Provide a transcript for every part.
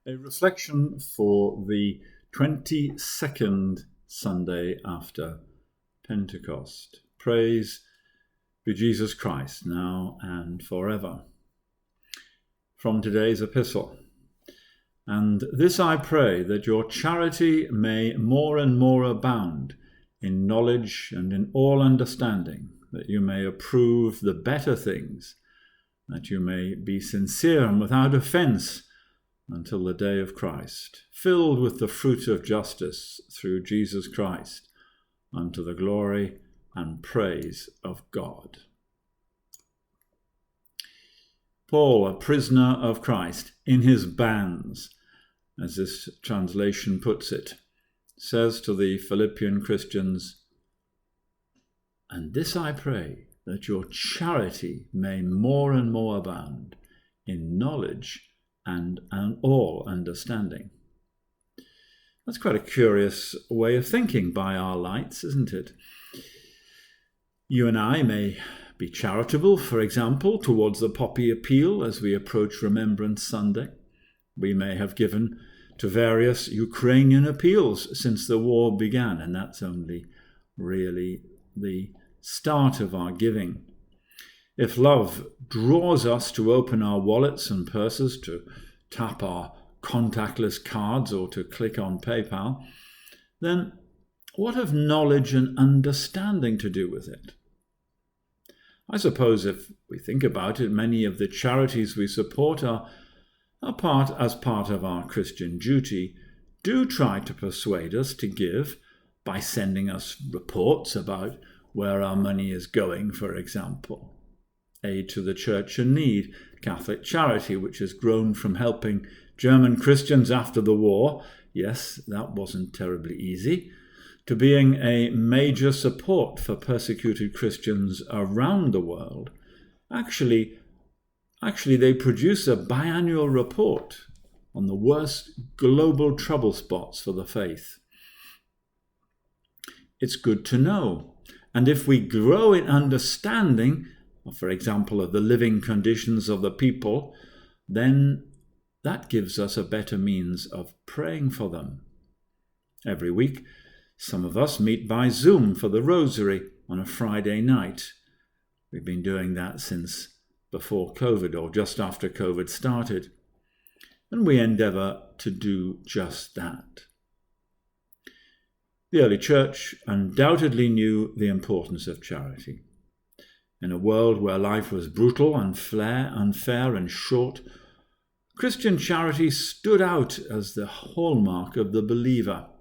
A reflection for the 22nd Sunday after Pentecost. Praise be Jesus Christ, now and forever. From today's epistle. And this I pray, that your charity may more and more abound in knowledge and in all understanding, that you may approve the better things, that you may be sincere and without offence until the day of Christ, filled with the fruit of justice through Jesus Christ, unto the glory and praise of God. Paul, a prisoner of Christ, in his bands, as this translation puts it, says to the Philippian Christians, "And this I pray, that your charity may more and more abound in knowledge and all understanding." That's quite a curious way of thinking by our lights, isn't it? You and I may be charitable, for example, towards the poppy appeal as we approach Remembrance Sunday. We may have given to various Ukrainian appeals since the war began, and that's only really the start of our giving. If love draws us to open our wallets and purses, to tap our contactless cards or to click on PayPal, then what have knowledge and understanding to do with it? I suppose if we think about it, many of the charities we support are part of our Christian duty, do try to persuade us to give by sending us reports about where our money is going, for example. Aid to the Church in Need, Catholic Charity, which has grown from helping German Christians after the war, yes, that wasn't terribly easy, to being a major support for persecuted Christians around the world. Actually, they produce a biannual report on the worst global trouble spots for the faith. It's good to know. And if we grow in understanding, for example, of the living conditions of the people, then that gives us a better means of praying for them. Every week, some of us meet by Zoom for the Rosary on a Friday night. We've been doing that since before COVID, or just after COVID started, and we endeavour to do just that. The early church undoubtedly knew the importance of charity. In a world where life was brutal, unfair and short, Christian charity stood out as the hallmark of the believer.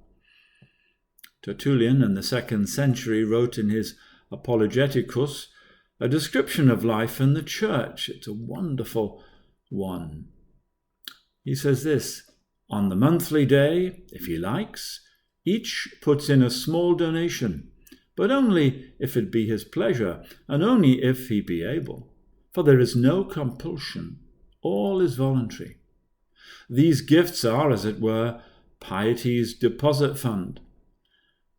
Tertullian in the 2nd century wrote in his Apologeticus a description of life in the church. It's a wonderful one. He says this: "On the monthly day, if he likes, each puts in a small donation, but only if it be his pleasure, and only if he be able. For there is no compulsion, all is voluntary. These gifts are, as it were, piety's deposit fund.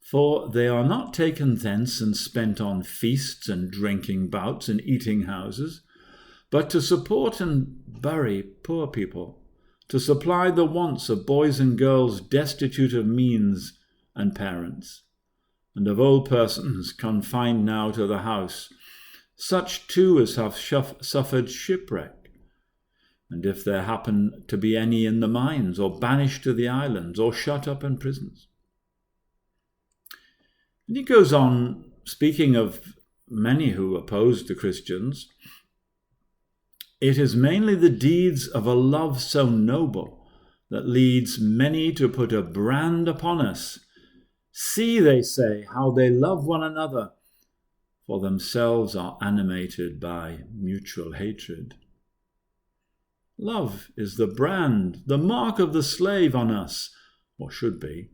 For they are not taken thence and spent on feasts and drinking bouts and eating houses, but to support and bury poor people, to supply the wants of boys and girls destitute of means and parents, and of old persons confined now to the house, such too as have suffered shipwreck, and if there happen to be any in the mines, or banished to the islands, or shut up in prisons." And he goes on, speaking of many who opposed the Christians, "It is mainly the deeds of a love so noble that leads many to put a brand upon us. See, they say, how they love one another, for themselves are animated by mutual hatred." Love is the brand, the mark of the slave on us, or should be.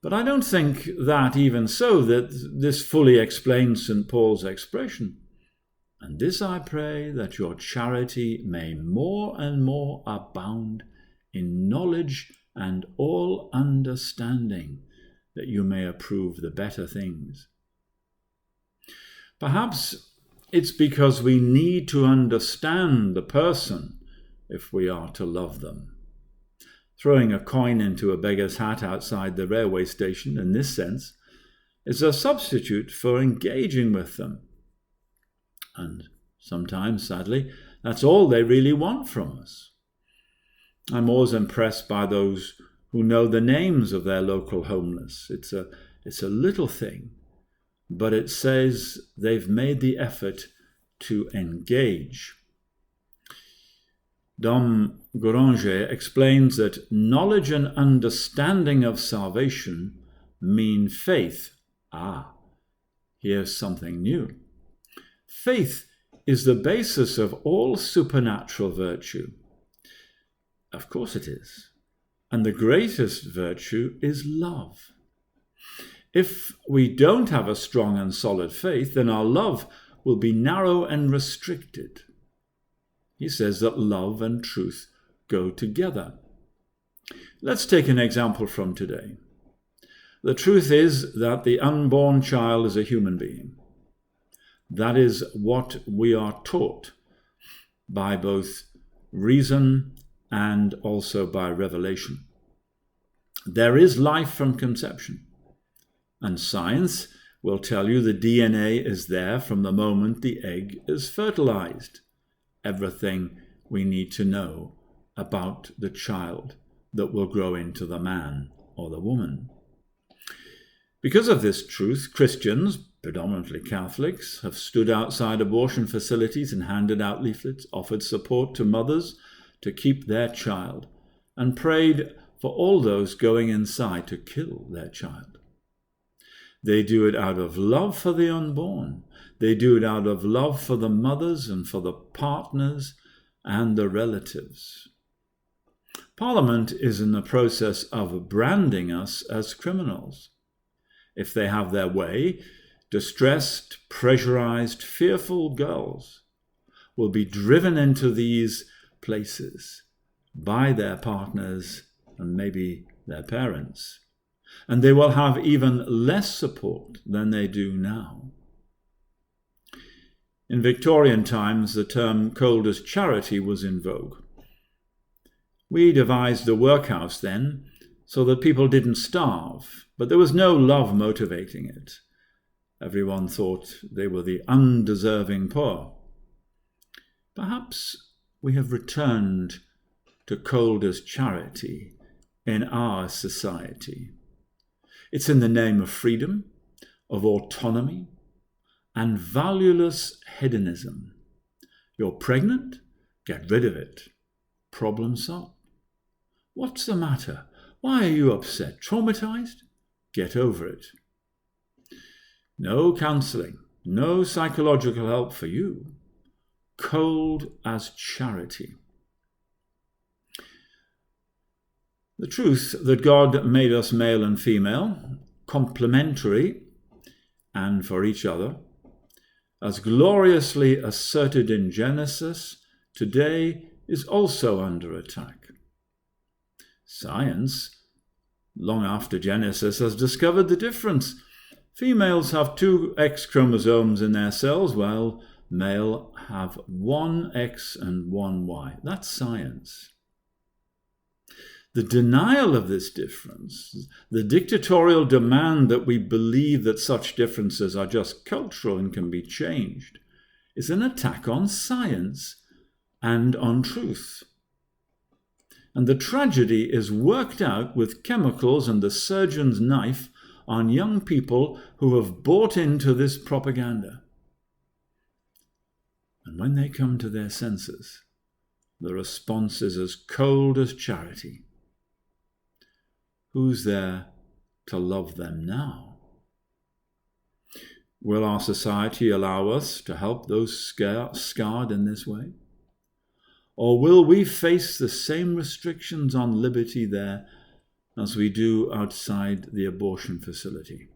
But I don't think that even so that this fully explains St. Paul's expression. "And this I pray, that your charity may more and more abound in knowledge and all understanding, that you may approve the better things." Perhaps it's because we need to understand the person if we are to love them. Throwing a coin into a beggar's hat outside the railway station, in this sense, is a substitute for engaging with them. And sometimes, sadly, that's all they really want from us. I'm always impressed by those who know the names of their local homeless. It's a little thing, but it says they've made the effort to engage. Dom Gouranger explains that knowledge and understanding of salvation mean faith. Here's something new. Faith is the basis of all supernatural virtue. Of course it is. And the greatest virtue is love. If we don't have a strong and solid faith, then our love will be narrow and restricted. He says that love and truth go together. Let's take an example from today. The truth is that the unborn child is a human being. That is what we are taught by both reason and also by revelation. There is life from conception, and science will tell you the DNA is there from the moment the egg is fertilized. Everything we need to know about the child that will grow into the man or the woman. Because of this truth, Christians, predominantly Catholics, have stood outside abortion facilities and handed out leaflets, offered support to mothers to keep their child, and prayed for all those going inside to kill their child. They do it out of love for the unborn. They do it out of love for the mothers and for the partners and the relatives. Parliament is in the process of branding us as criminals. If they have their way, distressed, pressurized, fearful girls will be driven into these places by their partners and maybe their parents, and they will have even less support than they do now. In Victorian times, the term cold as charity was in vogue. We devised the workhouse then so that people didn't starve, but there was no love motivating it. Everyone thought they were the undeserving poor. Perhaps we have returned to cold as charity in our society. It's in the name of freedom, of autonomy, and valueless hedonism. You're pregnant? Get rid of it. Problem solved. What's the matter? Why are you upset? Traumatized? Get over it. No counseling, no psychological help for you. Cold as charity. The truth that God made us male and female, complementary and for each other, as gloriously asserted in Genesis, today is also under attack. Science, long after Genesis, has discovered the difference. Females have 2 X chromosomes in their cells, while male have 1 X and 1 Y. That's science. The denial of this difference, the dictatorial demand that we believe that such differences are just cultural and can be changed, is an attack on science and on truth. And the tragedy is worked out with chemicals and the surgeon's knife on young people who have bought into this propaganda. And when they come to their senses, the response is as cold as charity. Who's there to love them now? Will our society allow us to help those scarred in this way? Or will we face the same restrictions on liberty there as we do outside the abortion facility?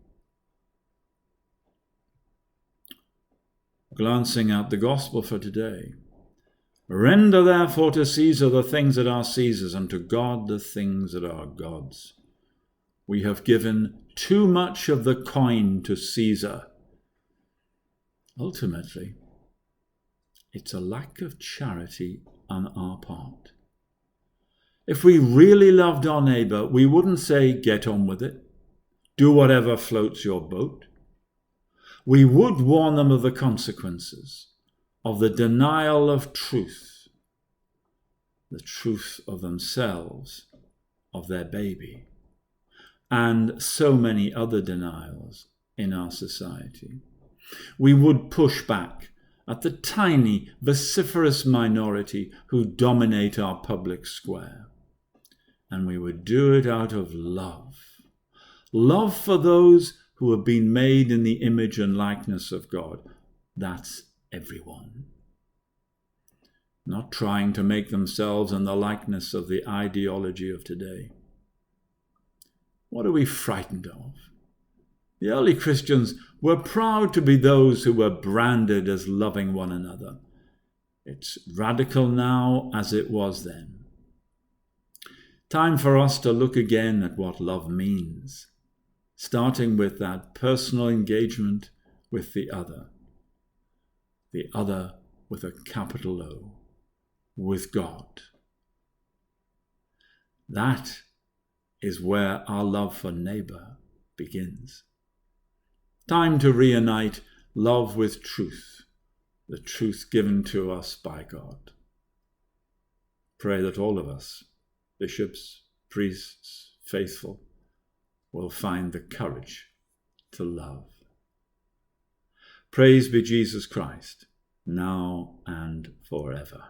Glancing at the gospel for today, render therefore to Caesar the things that are Caesar's, and to God the things that are God's. We have given too much of the coin to Caesar. Ultimately, it's a lack of charity on our part. If we really loved our neighbour, we wouldn't say, get on with it, do whatever floats your boat. We would warn them of the consequences, of the denial of truth, the truth of themselves, of their baby, and so many other denials in our society. We would push back at the tiny, vociferous minority who dominate our public square. And we would do it out of love. Love for those who have been made in the image and likeness of God. That's everyone. Not trying to make themselves in the likeness of the ideology of today. What are we frightened of? The early Christians were proud to be those who were branded as loving one another. It's radical now as it was then. Time for us to look again at what love means, starting with that personal engagement with the other with a capital O, with God. That is where our love for neighbour begins. Time to reunite love with truth, the truth given to us by God. Pray that all of us, bishops, priests, faithful, will find the courage to love. Praise be Jesus Christ, now and forever.